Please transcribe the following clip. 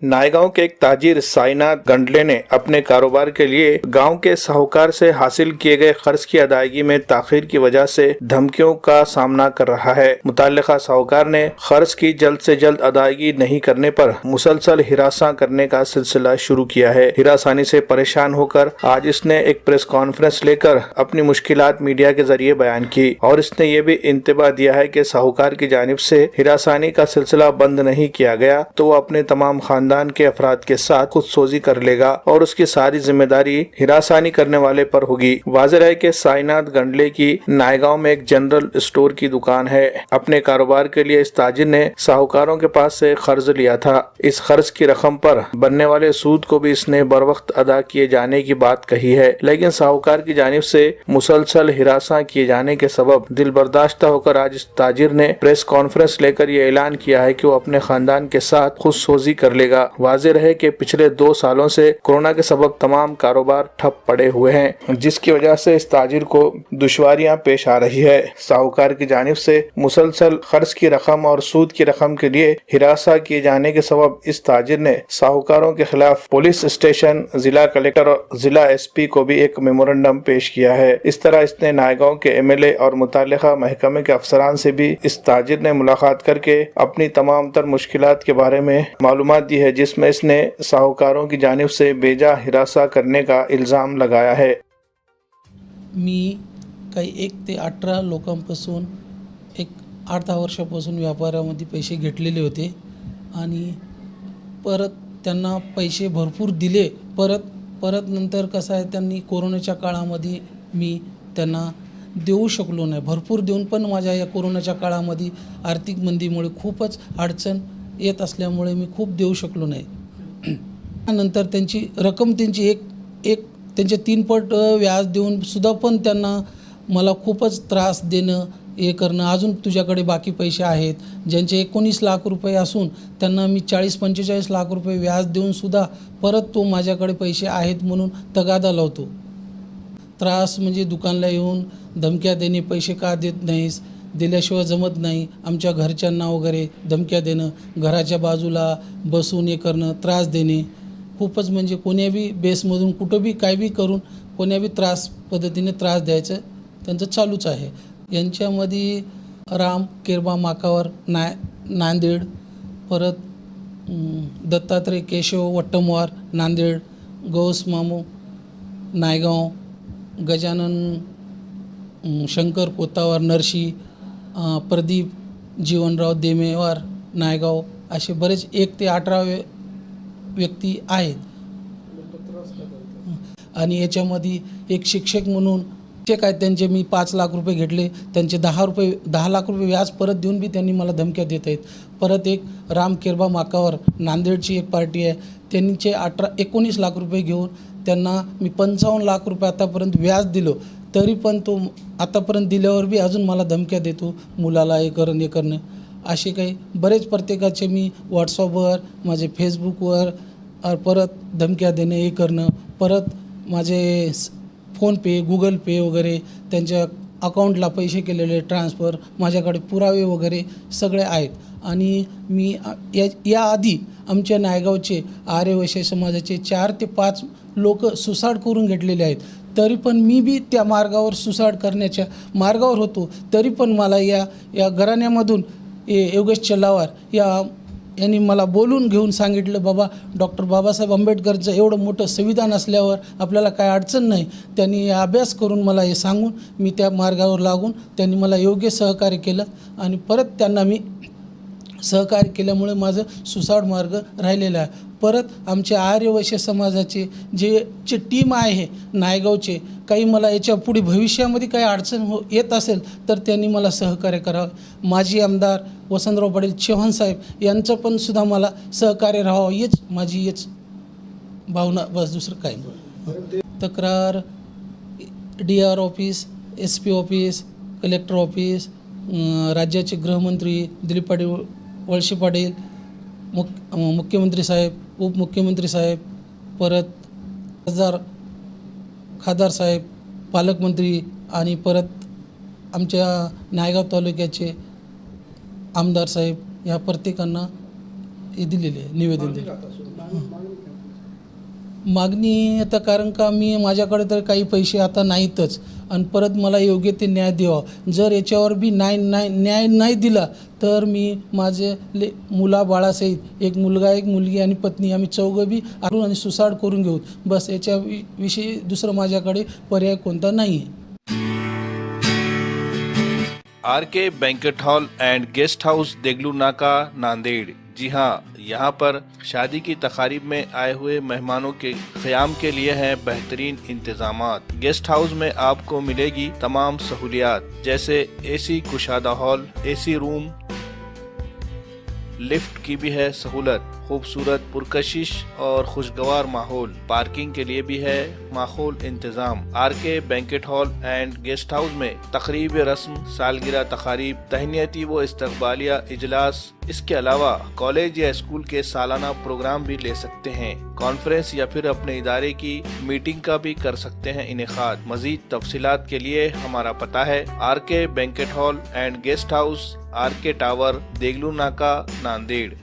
नायगांव के एक ताजिर साईनाथ गंडले ने अपने कारोबार के लिए गांव के साहूकार से हासिल किए गए कर्ज की अदायगी में ताखीर की वजह से धमकियों का सामना कर रहा है। मुतल्लिका साहूकार ने कर्ज की जल्द से जल्द अदायगी नहीं करने पर मुसलसल हिरासा करने का सिलसिला शुरू किया है। हिरासानी से परेशान होकर आज इसने एक प्रेस कॉन्फ्रेंस लेकर अपनी मुश्किलात मीडिया के जरिए बयान की और इसने ये भी इंतबाह दिया है कि साहूकार की जानिब से हिरासानी का सिलसिला बंद नहीं किया गया तो वो अपने तमाम खानदान के अफराद के साथ खुदसोजी कर लेगा और उसकी सारी जिम्मेदारी हिरासानी करने वाले पर होगी। वाज़ेह है कि साईनाथ गंडले की नायगांव में एक जनरल स्टोर की दुकान है। अपने कारोबार के लिए इस ताजिर ने साहूकारों के पास से कर्ज लिया था। इस कर्ज की रकम पर बनने वाले सूद को भी इसने बर वक्त अदा किए जाने की बात कही है, लेकिन साहूकार की जानिब से मुसलसल हिरासा किए जाने के सबब दिल बर्दाश्ता होकर आज इस ताजिर ने प्रेस कॉन्फ्रेंस लेकर ये ऐलान किया है कि वो अपने खानदान के साथ खुदसोजी कर लेगा। वाज़ेह रहे कि पिछले 2 सालों से कोरोना के सबब तमाम कारोबार ठप पड़े हुए हैं, जिसकी वजह से इस ताजिर को दुश्वारियां पेश आ रही है। साहूकार की जानिब से मुसलसल कर्ज की रकम और सूद की रकम के लिए हिरासा किए जाने के सबब इस ताजिर ने साहूकारों के खिलाफ पुलिस स्टेशन, जिला कलेक्टर और जिला SP को भी एक मेमोरेंडम पेश किया है। इस तरह इसने नायगांव के MLA और मुतल्लिका महकमे के अफसरान से भी इस ताजिर ने मुलाकात करके अपनी तमाम तर मुश्किलात के बारे में मालूमात दी है, जिसमें इसने साहूकारों की जानिब से बेजा हिरासा करने का इल्ज़ाम लगाया है। मी काही 1 ते 18 लोकांपासून एक 8-10 वर्षापासून व्यापारामध्ये पैसे घेतलेले होते आणि परत त्यांना पैसे भरपूर दिले। परत नंतर कसं आहे, त्यांनी कोरोनाच्या काळामध्ये मी त्यांना देऊ शकलो नाही। भरपूर देऊन पण माझ्या या कोरोनाच्या काळामध्ये आर्थिक मंदीमुळे खूपच अडचण येत असल्यामुळे मी खूप देऊ शकलो नाही। नंतर त्यांची रक्कम त्यांची एक त्यांचे 3 पट व्याज देऊन सुद्धा पण त्यांना मला खूपच त्रास देणं, हे करणं, अजून तुझ्याकडे बाकी पैसे आहेत, ज्यांचे 19 लाख रुपये असून त्यांना मी 40-45 लाख रुपये व्याज देऊन सुद्धा परत तो माझ्याकडे पैसे आहेत म्हणून तगादा लावतो। त्रास म्हणजे दुकानला येऊन धमक्या देणे, पैसे का देत नाहीस, दिल्याशिवाय जमत नाही, आमच्या घरच्यांना वगैरे धमक्या देणं, घराच्या बाजूला बसून हे करणं, त्रास देणे, खूपच म्हणजे कोण्या बी बेसमधून कुठं बी काय बी करून कोण्या बी पद्धतीने त्रास द्यायचं त्यांचं चालूच आहे। यांच्यामध्ये राम केरबा माकावर नांदेड, परत दत्तात्रय केशव वट्टमवार नांदेड, गौस मामू नायगांव, गजानन शंकर कोतावार नरशी, प्रदीप जीवनराव देमेवार नायगाव, असे बरेच 1 ते 18 व्यक्ती आहेत। आणि याच्यामध्ये एक शिक्षक म्हणून जे काय त्यांचे मी 5 लाख रुपये घेतले, त्यांचे 10 लाख रुपये व्याज परत देऊन बी त्यांनी मला धमक्या देत आहेत। परत एक राम केरबा माकावर नांदेडची एक पार्टी आहे, त्यांचे 19 लाख रुपये घेऊन त्यांना मी 55 लाख रुपये आतापर्यंत व्याज दिलं, तरी पण तो आतापर्यंत दिल्यावर बी अजून मला धमक्या देतो, मुलाला हे करणं। असे काही बरेच प्रत्येकाचे मी व्हॉट्सअपवर, माझे फेसबुकवर परत धमक्या देणे, हे करणं, परत माझे फोनपे, गुगल पे वगैरे त्यांच्या अकाउंटला पैसे केलेले ट्रान्सफर, माझ्याकडे पुरावे वगैरे सगळे आहेत। आणि मी याआधी आमच्या नायगावचे आर्यवैश्य समाजाचे 4 ते 5 लोक सुसाईड करून घेतलेले आहेत, तरी पण मी बी त्या मार्गावर सुसाईड करण्याच्या मार्गावर होतो, तरी पण मला या घराण्यामधून योगेश चल्लावार यांनी मला बोलून घेऊन सांगितलं, बाबा डॉक्टर बाबासाहेब आंबेडकरचं एवढं मोठं संविधान असल्यावर आपल्याला काय अडचण नाही। त्यांनी अभ्यास करून मला हे सांगून मी त्या मार्गावर लागून त्यांनी मला योग्य सहकार्य केलं आणि परत त्यांना मी सहकार्य केल्यामुळे माझं सुसाईड मार्ग राहिलेला आहे। परत आमच्या आर्यवैश्य समाजाचे जे टीम आहे नायगावचे, काही मला याच्या पुढे भविष्यामध्ये काही अडचण येत असेल तर त्यांनी मला सहकार्य करावं। माजी आमदार वसंतराव पाटील चव्हाण साहेब यांचं पण सुद्धा मला सहकार्य राहावं, हेच माझी भावना, बस दुसरं काय नाही। तक्रार DR office, SP office, collector office, राज्याचे गृहमंत्री दिलीप पाटील वळसे पाटील, मुख्यमंत्री साहेब, उपमुख्यमंत्री साहेब, परत खासदार साहेब, पालकमंत्री आणि परत आमच्या नायगाव तालुक्याचे आमदार साहेब, या प्रत्येकांना हे दिलेले आहे, निवेदन दिले. मागणी आता कारण का मी माझ्याकडे तर काही पैसे आता नाहीतच आणि परत मला योग्य ते न्याय द्यावा. जर याच्यावर बी न्याय नाही दिला तर मी माझे मुलाबाळासहित एक मुलगा एक मुलगी आणि पत्नी आम्ही चौघं बी आरून आणि सुसाईड करून घेऊ. बस याच्या विषयी दुसरं माझ्याकडे पर्याय कोणता नाही आहे. RK banquet hall and guest house Deglur नाका नांदेड़। जी हाँ, यहाँ पर शादी की तकारीब में आए हुए मेहमानों के क़याम के लिए हैं बेहतरीन इंतजामात। गेस्ट हाउस में आपको मिलेगी तमाम सहूलियात जैसे एसी कुशादा हॉल, एसी रूम, लिफ्ट की भी है सहूलत, खूबसूरत पुरकशिश और खुशगवार माहौल, पार्किंग के लिए भी है माहौल इंतजाम। RK banquet hall and guest house में तकरीब रस्म, सालगिरह तकारीब, तहनीती व इस्तकबालिया इजलास, इसके अलावा कॉलेज या स्कूल के सालाना प्रोग्राम भी ले सकते हैं। कॉन्फ्रेंस या फिर अपने इदारे की मीटिंग का भी कर सकते हैं इनेकाद। मजीद तफसीलात के लिए हमारा पता है RK banquet hall and guest house, RK tower, Deglur नाका, नांदेड़।